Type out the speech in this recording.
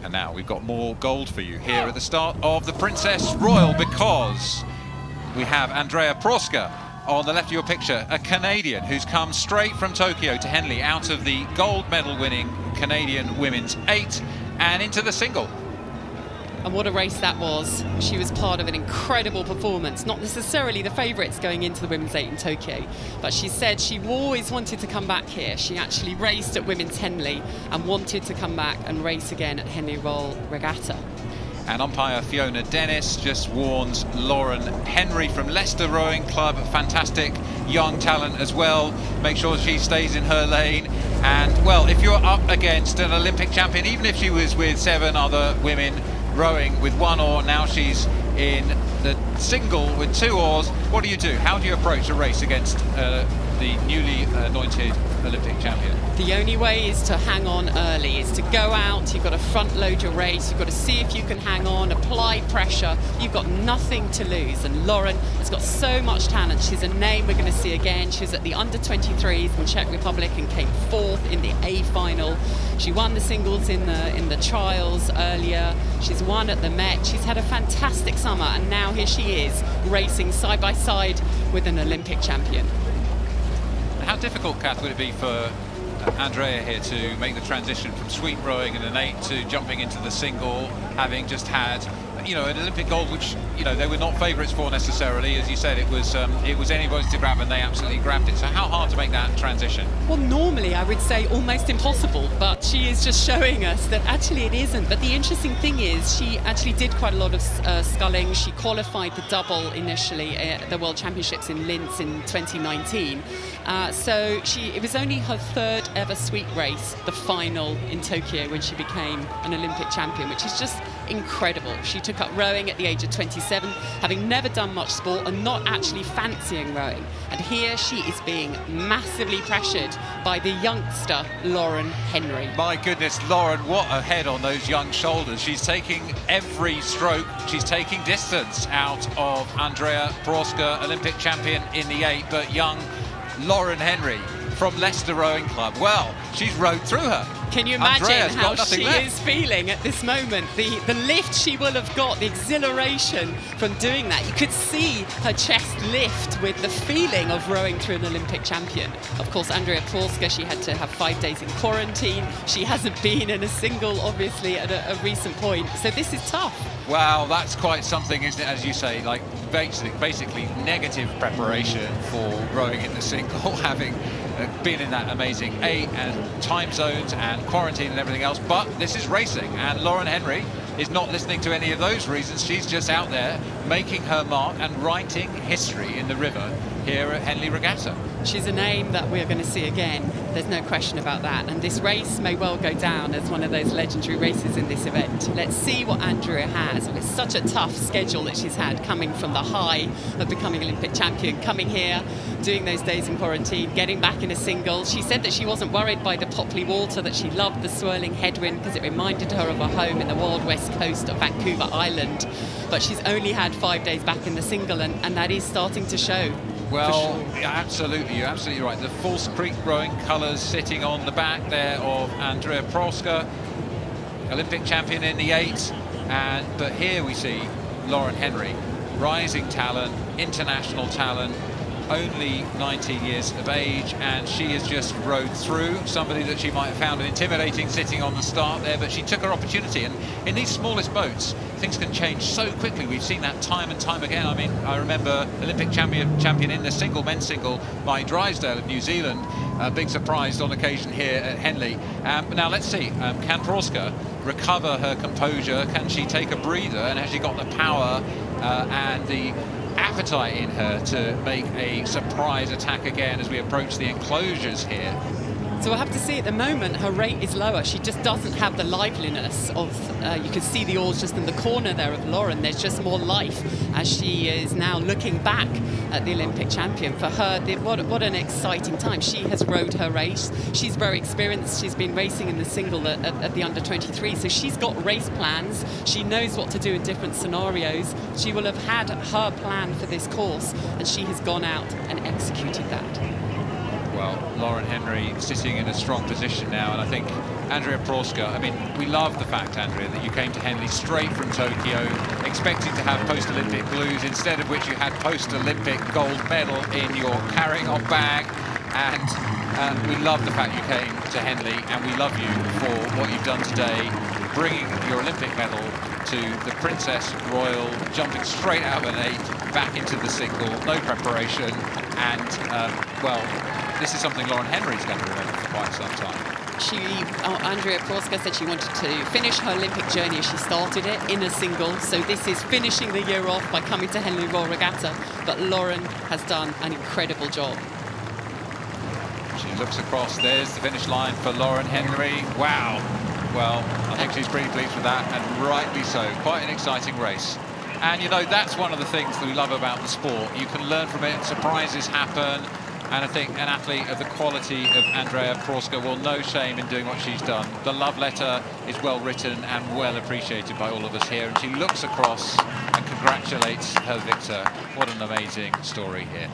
And now we've got more gold for you here at the start of the Princess Royal, because we have Andrea Proske on the left of your picture, a Canadian who's come straight from Tokyo to Henley out of the gold medal winning Canadian women's 8 and into the single. And what a race that was. She was part of an incredible performance, not necessarily the favourites going into the women's 8 in Tokyo, but she said she always wanted to come back here. She actually raced at women's Henley and wanted to come back and race again at Henley Royal Regatta. And umpire Fiona Dennis just warns Lauren Henry from Leicester Rowing Club, fantastic young talent as well. Make sure she stays in her lane. And, well, if you're up against an Olympic champion, even if she was with 7 other women rowing with 1 oar, now she's in the single with 2 oars, what do? How do you approach a race against the newly anointed Olympic champion? The only way is to hang on early, is to go out, you've got to front load your race, you've got to see if you can hang on, apply pressure, you've got nothing to lose. And Lauren has got so much talent. She's a name we're going to see again. She was at the under-23s in Czech Republic and came 4th in the A final. She won the singles in the trials earlier. She's won at the Met. She's had a fantastic summer, and now here she is racing side by side with an Olympic champion. How difficult, Kath, would it be for Andrea here to make the transition from sweep rowing in an 8 to jumping into the single, having just had, you know, an Olympic gold, which, you know, they were not favourites for necessarily. As you said, it was anybody's to grab, and they absolutely grabbed it. So how hard to make that transition? Well, normally I would say almost impossible, but she is just showing us that actually it isn't. But the interesting thing is she actually did quite a lot of sculling. She qualified the double initially at the World Championships in Linz in 2019. So it was only her 3rd ever sweep race, the final in Tokyo, when she became an Olympic champion, which is just incredible. She took up rowing at the age of 27, having never done much sport and not actually fancying rowing. And here she is being massively pressured by the youngster Lauren Henry. My goodness, Lauren, what a head on those young shoulders. She's taking every stroke, she's taking distance out of Andrea Proske, Olympic champion in the 8, but young Lauren Henry from Leicester Rowing Club, well, she's rowed through her. Can you imagine how she is feeling at this moment? The lift she will have got, the exhilaration from doing that. You could see her chest lift with the feeling of rowing through an Olympic champion. Of course, Andrea Proske, she had to have 5 days in quarantine. She hasn't been in a single, obviously, at a recent point. So this is tough. Wow, that's quite something, isn't it? As you say, like basically negative preparation for rowing in the single, having been in that amazing 8 and time zones and quarantine and everything else. But this is racing, and Lauren Henry is not listening to any of those reasons. She's just out there making her mark and writing history in the river here at Henley Regatta. She's a name that we're going to see again, there's no question about that, and this race may well go down as one of those legendary races in this event. Let's see what Andrea has. It's such a tough schedule that she's had, coming from the high of becoming Olympic champion, coming here, doing those days in quarantine, getting back in a single. She said that she wasn't worried by the Popley water, that she loved the swirling headwind because it reminded her of her home in the wild west coast of Vancouver Island, but she's only had 5 days back in the single, and that is starting to show. Well, yeah, absolutely, you're absolutely right. The False Creek rowing colours sitting on the back there of Andrea Proske, Olympic champion in the 8, but here we see Lauren Henry, rising talent, international talent, only 19 years of age, and she has just rode through somebody that she might have found intimidating sitting on the start there, but she took her opportunity. And in these smallest boats, things can change so quickly. We've seen that time and time again. I mean, I remember Olympic champion in the single, men's single, by Drysdale of New Zealand. A big surprise on occasion here at Henley. Now let's see, can Proske recover her composure? Can she take a breather? And has she got the power and the appetite in her to make a surprise attack again as we approach the enclosures here? So we'll have to see. At the moment, her rate is lower. She just doesn't have the liveliness of, you can see the oars just in the corner there of Lauren. There's just more life as she is now looking back at the Olympic champion. For her, what an exciting time. She has rowed her race. She's very experienced. She's been racing in the single at the under-23. So she's got race plans. She knows what to do in different scenarios. She will have had her plan for this course, and she has gone out and executed that. Well, Lauren Henry sitting in a strong position now, and I think Andrea Proske. I mean, we love the fact, Andrea, that you came to Henley straight from Tokyo, expecting to have post-Olympic blues, instead of which you had post-Olympic gold medal in your carrying-on bag. And we love the fact you came to Henley, and we love you for what you've done today, bringing your Olympic medal to the Princess Royal, jumping straight out of an 8, back into the single, no preparation, and, well, this is something Lauren Henry's going to remember for quite some time. Andrea Proske said she wanted to finish her Olympic journey as she started it in a single, so this is finishing the year off by coming to Henley Royal Regatta, but Lauren has done an incredible job. She looks across, there's the finish line for Lauren Henry. Wow. Well, I think she's pretty pleased with that, and rightly so. Quite an exciting race. And, you know, that's one of the things that we love about the sport. You can learn from it, surprises happen, and I think an athlete of the quality of Andrea Proske will no shame in doing what she's done. The love letter is well written and well appreciated by all of us here, and she looks across and congratulates her victor. What an amazing story here.